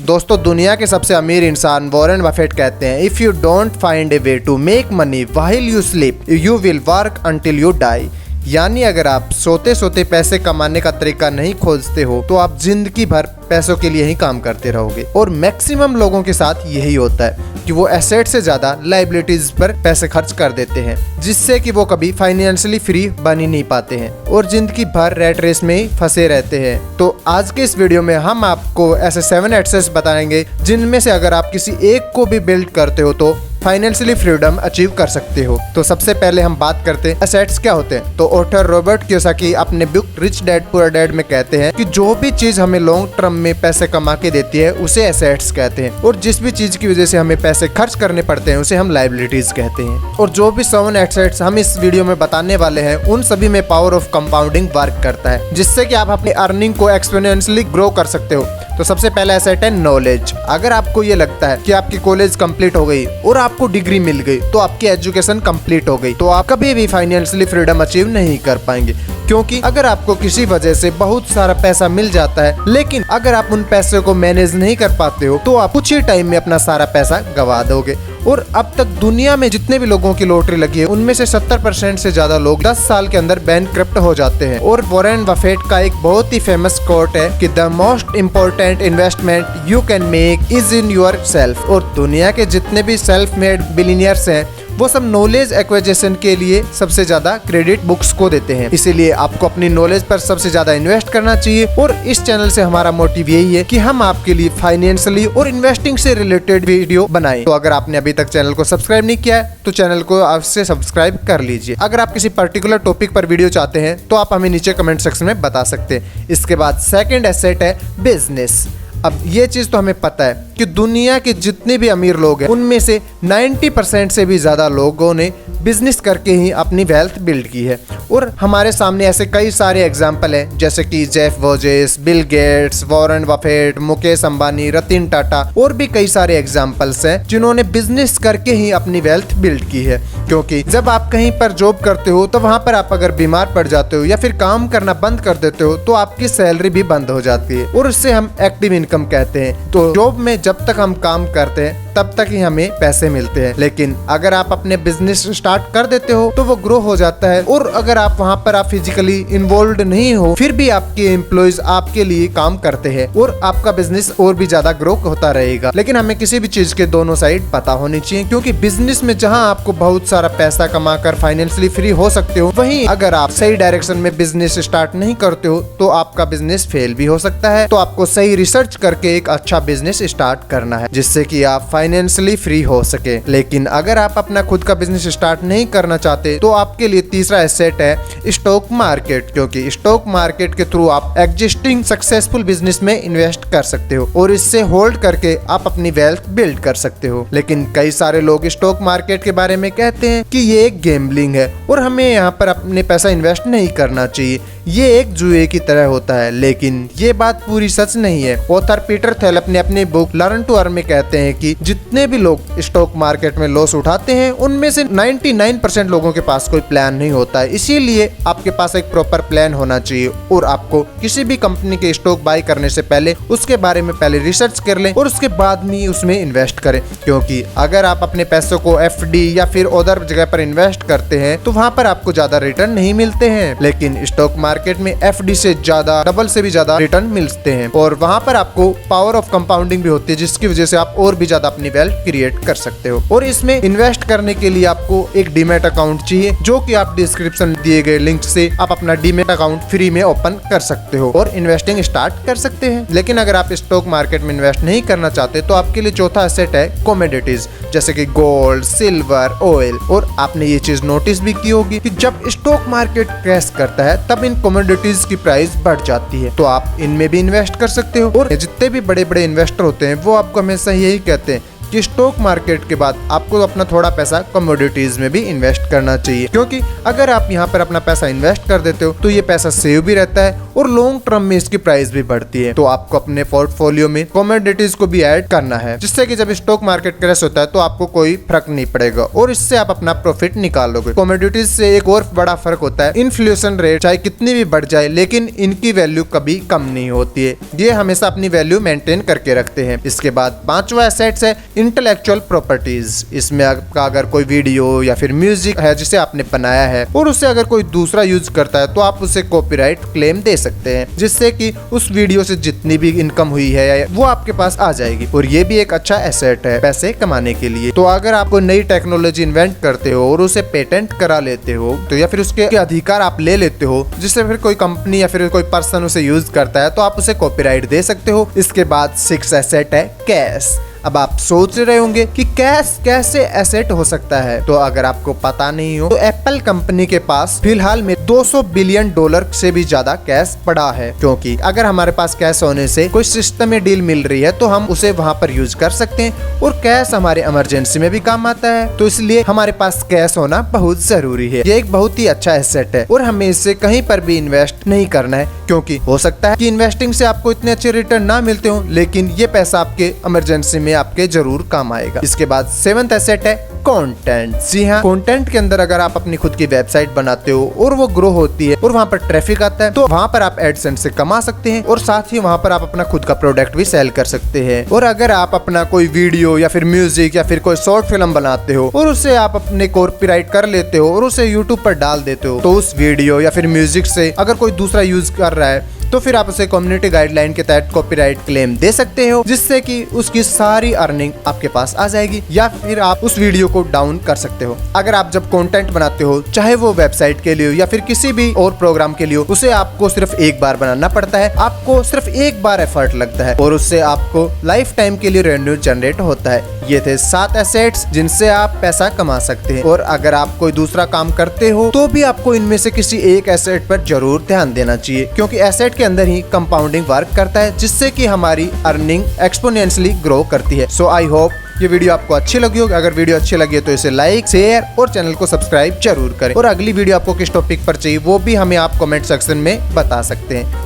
दोस्तों, दुनिया के सबसे अमीर इंसान वॉरेन बफेट कहते हैं, if you don't find a way to make money while you sleep you will work until you die. यानी अगर आप सोते सोते पैसे कमाने का तरीका नहीं खोजते हो तो आप जिंदगी भर पैसों के लिए ही काम करते रहोगे। और मैक्सिमम लोगों के साथ यही होता है कि वो एसेट से ज्यादा लाइबिलिटीज पर पैसे खर्च कर देते हैं, जिससे कि वो कभी फाइनेंशियली फ्री बन ही नहीं पाते हैं और जिंदगी भर रैट रेस में ही फंसे रहते हैं। तो आज के इस वीडियो में हम आपको ऐसे 7 एसेट्स बताएंगे जिनमें से अगर आप किसी एक को भी बिल्ड करते हो तो फाइनेंशियली फ्रीडम अचीव कर सकते हो। तो सबसे पहले हम बात करते हैं एसेट्स क्या होते हैं। तो ऑथर रॉबर्ट कियोसाकी अपने book rich dad poor dad में कहते हैं कि जो भी चीज हमें लॉन्ग टर्म में पैसे कमा के देती है उसे एसेट्स कहते हैं, और जिस भी चीज की वजह से हमें पैसे खर्च करने पड़ते हैं उसे हम लायबिलिटीज कहते हैं। और जो भी 7 एसेट्स हम इस वीडियो में बताने वाले हैं उन सभी में पावर ऑफ कंपाउंडिंग वर्क करता है, जिससे कि आप अपनी अर्निंग को एक्सपोनेंशियली ग्रो कर सकते हो। तो सबसे पहला एसेट है नॉलेज। अगर आपको ये लगता है कि आपकी कॉलेज कंप्लीट हो गई और आपको डिग्री मिल गई तो आपकी एजुकेशन कंप्लीट हो गई, तो आप कभी भी फाइनेंशियली फ्रीडम अचीव नहीं कर पाएंगे। क्योंकि अगर आपको किसी वजह से बहुत सारा पैसा मिल जाता है, लेकिन अगर आप उन पैसों को मैनेज नहीं कर पाते हो तो आप कुछ ही टाइम में अपना सारा पैसा गवा दोगे। और अब तक दुनिया में जितने भी लोगों की लॉटरी लगी है उनमें से 70% से ज्यादा लोग 10 साल के अंदर बैंकक्रप्ट हो जाते हैं। और वॉरेन बफेट का एक बहुत ही फेमस कोट है कि the most important investment you can make is in your self. और दुनिया के जितने भी सेल्फ मेड बिलियनियर्स हैं वो सब नॉलेज एक्विजिशन के लिए सबसे ज्यादा क्रेडिट बुक्स को देते हैं। इसीलिए आपको अपनी नॉलेज पर सबसे ज्यादा इन्वेस्ट करना चाहिए। और इस चैनल से हमारा मोटिव यही है कि हम आपके लिए फाइनेंशियली और इन्वेस्टिंग से रिलेटेड वीडियो बनाएं। तो अगर आपने अभी तक चैनल को सब्सक्राइब नहीं किया है तो चैनल को आपसे सब्सक्राइब कर लीजिए। अगर आप किसी पर्टिकुलर टॉपिक पर वीडियो चाहते हैं तो आप हमें नीचे कमेंट सेक्शन में बता सकते हैं। इसके बाद सेकेंड एसेट है बिजनेस। अब ये चीज तो हमें पता है कि दुनिया के जितने भी अमीर लोग हैं उनमें से 90% से भी ज्यादा लोगों ने बिजनेस करके ही अपनी वेल्थ बिल्ड की है। और हमारे सामने ऐसे कई सारे एग्जाम्पल हैं, जैसे कि Jeff Bezos, Bill Gates, Warren Buffett, Mukesh Ambani, Ratan Tata और भी कई सारे एग्जाम्पल्स हैं जिन्होंने बिजनेस करके ही अपनी वेल्थ बिल्ड की है। क्योंकि जब आप कहीं पर जॉब करते हो तो वहां पर आप अगर बीमार पड़ जाते हो या फिर काम करना बंद कर देते हो तो आपकी सैलरी भी बंद हो जाती है और उससे हम एक्टिव इनकम कहते हैं। तो जॉब में जब तक हम काम करते हैं तब तक ही हमें पैसे मिलते हैं, लेकिन अगर आप अपने बिजनेस स्टार्ट कर देते हो तो वो ग्रो हो जाता है। और अगर आप वहाँ पर आप फिजिकली इन्वॉल्व नहीं हो फिर भी आपके एम्प्लॉयज आपके लिए काम करते हैं और आपका बिजनेस और भी ज्यादा ग्रो होता रहेगा। लेकिन हमें किसी भी चीज के दोनों साइड पता होनी चाहिए, क्योंकि बिजनेस में जहाँ आपको बहुत सारा पैसा कमाकर फाइनेंशियली फ्री हो सकते हो, वहीं अगर आप सही डायरेक्शन में बिजनेस स्टार्ट नहीं करते हो तो आपका बिजनेस फेल भी हो सकता है। तो आपको सही रिसर्च करके एक अच्छा बिजनेस स्टार्ट करना है जिससे कि आप फाइनेंशियली फ्री हो सके। लेकिन अगर आप अपना खुद का बिजनेस स्टार्ट नहीं करना चाहते तो आपके लिए तीसरा एसेट है स्टॉक मार्केट। क्योंकि स्टॉक मार्केट के थ्रू आप एग्जिस्टिंग सक्सेसफुल बिजनेस में इन्वेस्ट कर सकते हो और इससे होल्ड करके आप अपनी वेल्थ बिल्ड कर सकते हो। लेकिन कई सारे लोग स्टॉक मार्केट के बारे में कहते हैं कि ये एक गैम्बलिंग है और हमें यहाँ पर अपने पैसा इन्वेस्ट नहीं करना चाहिए, ये एक जुए की तरह होता है। लेकिन ये बात पूरी सच नहीं है। ऑथर पीटर थेल अपनी बुक लर्न टू अर्न में कहते हैं कि जितने भी लोग स्टॉक मार्केट में लॉस उठाते हैं उनमें से 99% लोगों के पास कोई प्लान नहीं होता है। इसीलिए आपके पास एक प्रॉपर प्लान होना चाहिए और आपको किसी भी कंपनी के स्टॉक बाय करने से पहले उसके बारे में पहले रिसर्च कर लें और उसके बाद में उसमें इन्वेस्ट करें। क्योंकि अगर आप अपने पैसों को FD या फिर अदर जगह पर इन्वेस्ट करते हैं तो वहाँ पर आपको ज्यादा रिटर्न नहीं मिलते हैं, लेकिन स्टॉक मार्केट में FD से ज्यादा डबल से भी ज्यादा रिटर्न मिलते हैं और वहाँ पर आपको पावर ऑफ कंपाउंडिंग भी होती है, जिसकी वजह से आप और भी ज्यादा अपनी वेल्थ क्रिएट कर सकते हो। और इसमें इन्वेस्ट करने के लिए आपको एक डीमैट अकाउंट चाहिए, जो कि आप डिस्क्रिप्शन दिए गए लिंक से आप अपना डीमैट अकाउंट फ्री में ओपन कर सकते हो और इन्वेस्टिंग स्टार्ट कर सकते हैं। लेकिन अगर आप स्टॉक मार्केट में इन्वेस्ट नहीं करना चाहते तो आपके लिए चौथा एसेट है कमोडिटीज, जैसे कि गोल्ड, सिल्वर, ऑयल। और आपने ये चीज नोटिस भी की होगी कि जब स्टॉक मार्केट क्रैश करता है तब इन कमोडिटीज की प्राइस बढ़ जाती है, तो आप इनमें भी इन्वेस्ट कर सकते हो। और जितने भी बड़े बड़े इन्वेस्टर होते हैं वो आपको हमेशा यही कहते हैं कि स्टॉक मार्केट के बाद आपको अपना थोड़ा पैसा कमोडिटीज में भी इन्वेस्ट करना चाहिए, क्योंकि अगर आप यहाँ पर अपना पैसा इन्वेस्ट कर देते हो तो ये पैसा सेव भी रहता है और लॉन्ग टर्म में इसकी प्राइस भी बढ़ती है। तो आपको अपने पोर्टफोलियो में कमोडिटीज को भी ऐड करना है, जिससे कि जब स्टॉक मार्केट क्रैश होता है तो आपको कोई फर्क नहीं पड़ेगा और इससे आप अपना प्रॉफिट निकालोगे। कमोडिटीज से एक और बड़ा फर्क होता है, इन्फ्लेशन रेट चाहे कितनी भी बढ़ जाए लेकिन इनकी वैल्यू कभी कम नहीं होती है, ये हमेशा अपनी वैल्यू मेंटेन करके रखते हैं। इसके बाद पांचवा एसेट्स है इंटेलेक्चुअल प्रॉपर्टीज। इसमें आपका अगर कोई वीडियो या फिर म्यूजिक है जिसे आपने बनाया है और उसे अगर कोई दूसरा यूज करता है तो आप उसे कॉपीराइट क्लेम दे सकते हैं, जिससे कि उस वीडियो से जितनी भी इनकम हुई है वो आपके पास आ जाएगी और ये भी एक अच्छा एसेट है पैसे कमाने के लिए। तो अगर आप कोई नई टेक्नोलॉजी इन्वेंट करते हो और उसे पेटेंट करा लेते हो तो या फिर उसके अधिकार आप ले लेते हो, जिससे फिर कोई कंपनी या फिर कोई पर्सन उसे यूज करता है तो आप उसे कॉपीराइट दे सकते हो। इसके बाद 6 एसेट है कैश। अब आप सोच रहे होंगे कि कैश कैसे एसेट हो सकता है, तो अगर आपको पता नहीं हो तो एप्पल कंपनी के पास फिलहाल में $200 बिलियन से भी ज्यादा कैश पड़ा है, क्योंकि अगर हमारे पास कैश होने से कोई सिस्टम में डील मिल रही है तो हम उसे वहां पर यूज कर सकते हैं और कैश हमारे इमरजेंसी में भी काम आता है, तो इसलिए हमारे पास कैश होना बहुत जरूरी है। ये एक बहुत ही अच्छा एसेट है और हमें इसे कहीं पर भी इन्वेस्ट नहीं करना है, क्योंकि हो सकता है कि इन्वेस्टिंग से आपको इतने अच्छे रिटर्न ना मिलते हो, लेकिन ये पैसा आपके इमरजेंसी में आपके जरूर काम आएगा। इसके बाद 7th एसेट है कंटेंट। जी हाँ, कंटेंट के अंदर अगर आप अपनी खुद की वेबसाइट बनाते हो और वो ग्रो होती है और वहाँ पर ट्रैफिक आता है तो वहाँ पर आप एडसेंस से कमा सकते हैं और साथ ही वहाँ पर आप अपना खुद का प्रोडक्ट भी सेल कर सकते हैं। और अगर आप अपना कोई वीडियो या फिर म्यूजिक या फिर कोई शॉर्ट फिल्म बनाते हो और उसे आप अपने कॉपीराइट कर लेते हो और उसे यूट्यूब पर डाल देते हो, तो उस वीडियो या फिर म्यूजिक से अगर कोई दूसरा यूज कर रहा है तो फिर आप उसे कम्युनिटी गाइडलाइन के तहत कॉपीराइट क्लेम दे सकते हो, जिससे कि उसकी सारी अर्निंग आपके पास आ जाएगी, या फिर आप उस वीडियो को डाउन कर सकते हो। अगर आप जब कंटेंट बनाते हो, चाहे वो वेबसाइट के लिए हो या फिर किसी भी और प्रोग्राम के लिए हो, उसे आपको सिर्फ एक बार बनाना पड़ता है, आपको सिर्फ एक बार एफर्ट लगता है और उससे आपको लाइफ टाइम के लिए रेवेन्यू जनरेट होता है। ये थे 7 एसेट्स जिनसे आप पैसा कमा सकते हैं, और अगर आप कोई दूसरा काम करते हो तो भी आपको इनमें से किसी एक एसेट पर जरूर ध्यान देना चाहिए, क्योंकि एसेट के अंदर ही कंपाउंडिंग वर्क करता है, जिससे कि हमारी अर्निंग एक्सपोनेंशियली ग्रो करती है। सो आई होप ये वीडियो आपको अच्छी लगी होगी। अगर वीडियो अच्छी लगी है तो इसे लाइक, शेयर और चैनल को सब्सक्राइब जरूर करें। और अगली वीडियो आपको किस टॉपिक पर चाहिए वो भी हमें आप कमेंट सेक्शन में बता सकते हैं।